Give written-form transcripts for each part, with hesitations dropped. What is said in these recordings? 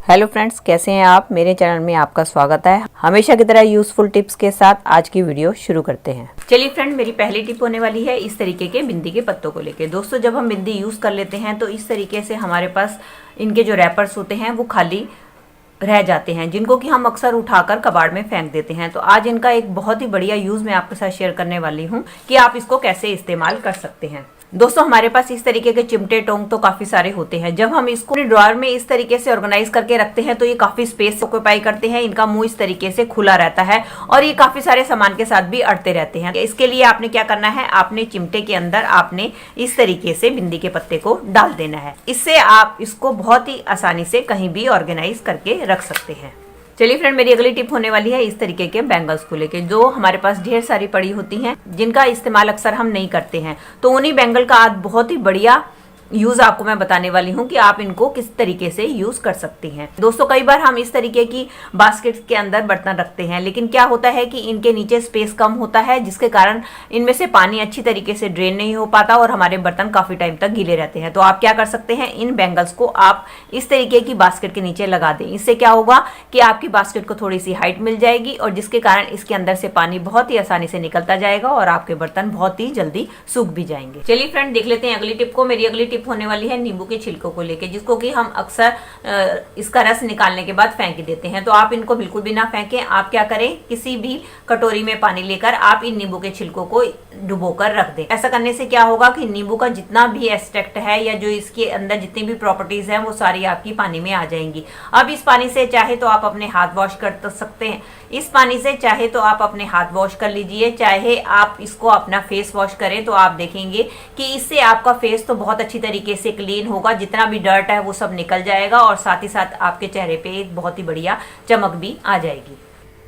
Hello friends, कैसे हैं आप। मेरे चैनल में आपका स्वागत है। हमेशा की तरह यूजफुल टिप्स के साथ आज की वीडियो शुरू करते हैं। चलिए फ्रेंड, मेरी पहली टिप होने वाली है इस तरीके के बिंदी के पत्तों को लेके। दोस्तों, जब हम बिंदी यूज कर लेते हैं तो इस तरीके से हमारे पास इनके जो रैपर्स होते हैं वो खाली रह जाते हैं, जिनको कि हम अक्सर उठाकर कबाड़ में फेंक देते हैं। तो आज इनका एक बहुत ही बढ़िया यूज मैं आपके साथ शेयर करने वाली हूँ कि आप इसको कैसे इस्तेमाल कर सकते हैं। दोस्तों, हमारे पास इस तरीके के चिमटे टोंग तो काफी सारे होते हैं। जब हम इसको ड्रॉअर में इस तरीके से ऑर्गेनाइज करके रखते हैं तो ये काफी स्पेस ऑक्यूपाई करते हैं। इनका मुंह इस तरीके से खुला रहता है और ये काफी सारे सामान के साथ भी अड़ते रहते हैं। इसके लिए आपने क्या करना है, आपने चिमटे के अंदर आपने इस तरीके से बिंदी के पत्ते को डाल देना है। इससे आप इसको बहुत ही आसानी से कहीं भी ऑर्गेनाइज करके रख सकते हैं। चलिए फ्रेंड, मेरी अगली टिप होने वाली है इस तरीके के बैंगल्स को लेके, जो हमारे पास ढेर सारी पड़ी होती हैं, जिनका इस्तेमाल अक्सर हम नहीं करते हैं। तो उन्हीं बैंगल का आज बहुत ही बढ़िया यूज आपको मैं बताने वाली हूँ कि आप इनको किस तरीके से यूज कर सकती हैं। दोस्तों, कई बार हम इस तरीके की बास्केट के अंदर बर्तन रखते हैं, लेकिन क्या होता है कि इनके नीचे स्पेस कम होता है, जिसके कारण इनमें से पानी अच्छी तरीके से ड्रेन नहीं हो पाता और हमारे बर्तन काफी टाइम तक गीले रहते हैं। तो आप क्या कर सकते हैं, इन बैंगल्स को आप इस तरीके की बास्केट के नीचे लगा दें। इससे क्या होगा कि आपकी बास्केट को थोड़ी सी हाइट मिल जाएगी और जिसके कारण इसके अंदर से पानी बहुत ही आसानी से निकलता जाएगा और आपके बर्तन बहुत ही जल्दी सूख भी जाएंगे। चलिए फ्रेंड, देख लेते हैं अगली टिप को। मेरी अगली टिप होने वाली है नींबू के छिलकों को लेके, जिसको कि हम अक्सर इसका रस निकालने के बाद फेंक देते हैं। तो आप इनको बिल्कुल भी ना फेंकें। आप क्या करें, किसी भी कटोरी में पानी लेकर आप इन नींबू के छिलकों को डुबोकर रख दें। ऐसा करने से क्या होगा कि नींबू का जितना भी एक्सट्रैक्ट है या जो इसके अंदर जितनी भी प्रॉपर्टीज हैं वो सारी आपकी पानी में आ जाएंगी। अब इस पानी से चाहे तो आप अपने हाथ वॉश कर सकते हैं। इस पानी से चाहे तो आप अपने हाथ वॉश कर लीजिए, चाहे आप इसको अपना फेस वॉश करें, तो आप देखेंगे कि इससे आपका फेस तो बहुत अच्छी तरीके से क्लीन होगा। जितना भी डर्ट है वो सब निकल जाएगा और साथ ही साथ आपके चेहरे पे एक बहुत ही बढ़िया चमक भी आ जाएगी।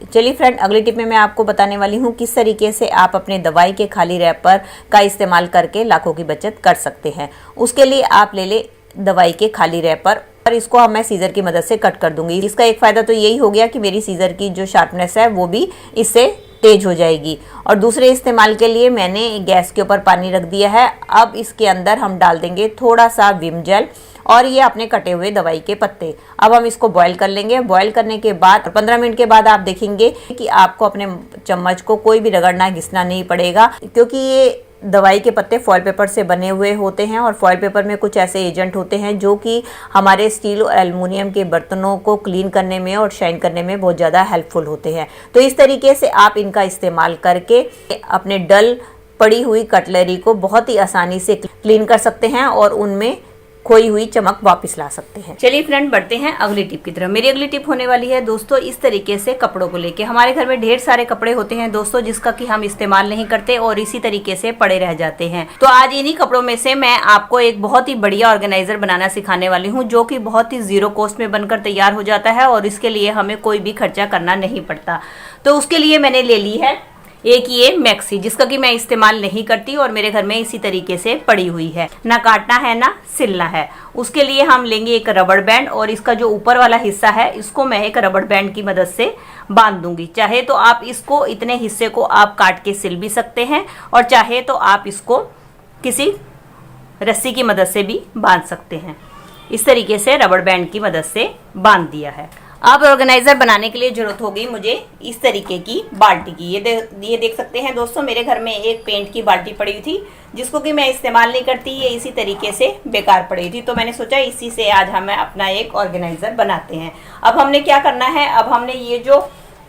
चलिए फ्रेंड, अगली टिप में मैं आपको बताने वाली हूँ किस तरीके से आप अपने दवाई के खाली रैपर का इस्तेमाल करके लाखों की बचत कर सकते हैं। उसके लिए आप ले ले दवाई के खाली रैपर और इसको मैं सीजर की मदद से कट कर दूंगी। इसका एक फायदा तो यही हो गया कि मेरी सीजर की जो शार्पनेस है वो भी इससे तेज हो जाएगी। और दूसरे इस्तेमाल के लिए मैंने गैस के ऊपर पानी रख दिया है। अब इसके अंदर हम डाल देंगे थोड़ा सा विम जेल और ये अपने कटे हुए दवाई के पत्ते। अब हम इसको बॉईल कर लेंगे। बॉईल करने के बाद 15 मिनट के बाद आप देखेंगे कि आपको अपने चम्मच को कोई भी रगड़ना घिसना नहीं पड़ेगा, क्योंकि ये दवाई के पत्ते फॉयल पेपर से बने हुए होते हैं और फॉयल पेपर में कुछ ऐसे एजेंट होते हैं जो कि हमारे स्टील और एल्युमिनियम के बर्तनों को क्लीन करने में और शाइन करने में बहुत ज़्यादा हेल्पफुल होते हैं। तो इस तरीके से आप इनका इस्तेमाल करके अपने डल पड़ी हुई कटलरी को बहुत ही आसानी से क्लीन कर सकते हैं और उनमें खोई हुई चमक वापस ला सकते हैं। चलिए फ्रेंड, बढ़ते हैं अगली टिप की तरफ। मेरी अगली टिप होने वाली है दोस्तों इस तरीके से कपड़ों को लेके। हमारे घर में ढेर सारे कपड़े होते हैं दोस्तों, जिसका कि हम इस्तेमाल नहीं करते और इसी तरीके से पड़े रह जाते हैं। तो आज इन्हीं कपड़ों में से मैं आपको एक बहुत ही बढ़िया ऑर्गेनाइजर बनाना सिखाने वाली हूँ, जो कि बहुत ही जीरो कॉस्ट में बनकर तैयार हो जाता है और इसके लिए हमें कोई भी खर्चा करना नहीं पड़ता। तो उसके लिए मैंने ले ली है एक ये मैक्सी, जिसका कि मैं इस्तेमाल नहीं करती और मेरे घर में इसी तरीके से पड़ी हुई है। ना काटना है ना सिलना है। उसके लिए हम लेंगे एक रबड़ बैंड और इसका जो ऊपर वाला हिस्सा है इसको मैं एक रबड़ बैंड की मदद से बांध दूंगी। चाहे तो आप इसको इतने हिस्से को आप काट के सिल भी सकते हैं और चाहे तो आप इसको किसी रस्सी की मदद से भी बांध सकते हैं। इस तरीके से रबड़ बैंड की मदद से बांध दिया है। अब ऑर्गेनाइजर बनाने के लिए जरूरत होगी मुझे इस तरीके की बाल्टी की। ये देख सकते हैं दोस्तों, मेरे घर में एक पेंट की बाल्टी पड़ी हुई थी, जिसको कि मैं इस्तेमाल नहीं करती। ये इसी तरीके से बेकार पड़ी थी, तो मैंने सोचा इसी से आज हम अपना एक ऑर्गेनाइजर बनाते हैं। अब हमने क्या करना है, अब हमने ये जो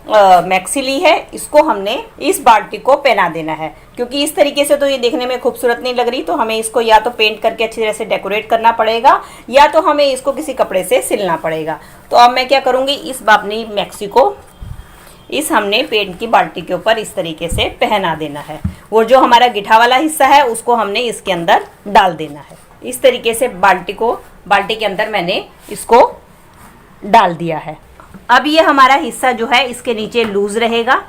मैक्सी ली है इसको हमने इस बाल्टी को पहना देना है, क्योंकि इस तरीके से तो ये देखने में खूबसूरत नहीं लग रही। तो हमें इसको या तो पेंट करके अच्छी तरह से डेकोरेट करना पड़ेगा या तो हमें इसको किसी कपड़े से सिलना पड़ेगा। तो अब मैं क्या करूँगी, इस अपनी मैक्सी को इस हमने पेंट की बाल्टी के ऊपर इस तरीके से पहना देना है। वो जो हमारा गिठा वाला हिस्सा है उसको हमने इसके अंदर डाल देना है। इस तरीके से बाल्टी के अंदर मैंने इसको डाल दिया है। अब ये हमारा हिस्सा जो है इसके नीचे लूज रहेगा।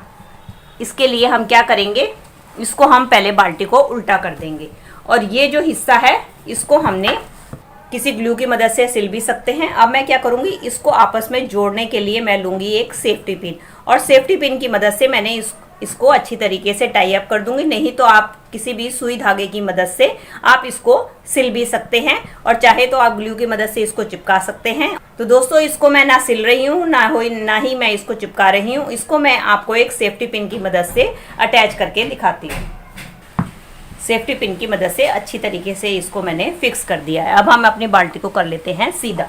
इसके लिए हम क्या करेंगे, इसको हम पहले बाल्टी को उल्टा कर देंगे और ये जो हिस्सा है इसको हमने किसी ग्लू की मदद से सिल भी सकते हैं। अब मैं क्या करूंगी, इसको आपस में जोड़ने के लिए मैं लूंगी एक सेफ्टी पिन और सेफ्टी पिन की मदद से मैंने इसको अच्छी तरीके से टाई अप कर दूंगी। नहीं तो आप किसी भी सुई धागे की मदद से आप इसको सिल भी सकते हैं और चाहे तो आप ग्लू की मदद से इसको चिपका सकते हैं। तो दोस्तों इसको मैं ना सिल रही हूँ ना ही मैं इसको चिपका रही हूँ। इसको मैं आपको एक सेफ्टी पिन की मदद से अटैच करके दिखाती हूँ। सेफ्टी पिन की मदद से अच्छी तरीके से इसको मैंने फिक्स कर दिया है। अब हम अपनी बाल्टी को कर लेते हैं सीधा,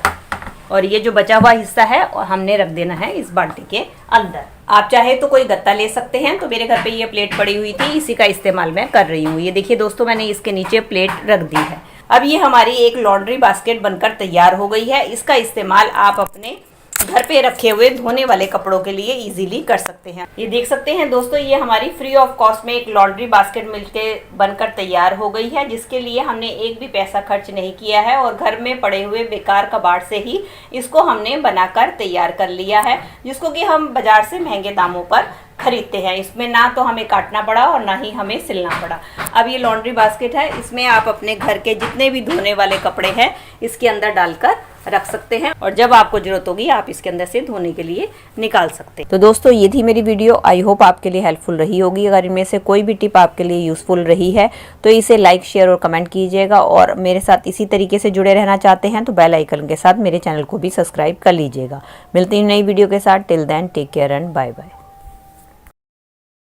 और ये जो बचा हुआ हिस्सा है हमने रख देना है इस बाल्टी के अंदर। आप चाहे तो कोई गत्ता ले सकते हैं, तो मेरे घर पे ये प्लेट पड़ी हुई थी, इसी का इस्तेमाल मैं कर रही हूँ। ये देखिए दोस्तों, मैंने इसके नीचे प्लेट रख दी है। अब ये हमारी एक लॉन्ड्री बास्केट बनकर तैयार हो गई है। इसका इस्तेमाल आप अपने घर पे रखे हुए धोने वाले कपड़ों के लिए इजीली कर सकते हैं। ये देख सकते हैं दोस्तों, ये हमारी फ्री ऑफ कॉस्ट में एक लॉन्ड्री बास्केट मिलके बनकर तैयार हो गई है, जिसके लिए हमने एक भी पैसा खर्च नहीं किया है और घर में पड़े हुए बेकार कबाड़ से ही इसको हमने बनाकर तैयार कर लिया है, जिसको कि हम बाजार से महंगे दामों पर खरीदते हैं। इसमें ना तो हमें काटना पड़ा और ना ही हमें सिलना पड़ा। अब ये लॉन्ड्री बास्केट है, इसमें आप अपने घर के जितने भी धोने वाले कपड़े हैं इसके अंदर डालकर रख सकते हैं, और जब आपको जरूरत होगी आप इसके अंदर से धोने के लिए निकाल सकते हैं। तो दोस्तों ये थी मेरी वीडियो, आई होप आपके लिए हेल्पफुल रही होगी। अगर इनमें से कोई भी टिप आपके लिए यूजफुल रही है तो इसे लाइक, शेयर और कमेंट कीजिएगा, और मेरे साथ इसी तरीके से जुड़े रहना चाहते हैं तो बेल आइकन के साथ मेरे चैनल को भी सब्सक्राइब कर लीजिएगा। मिलते हैं नई वीडियो के साथ। Till then take care and bye bye.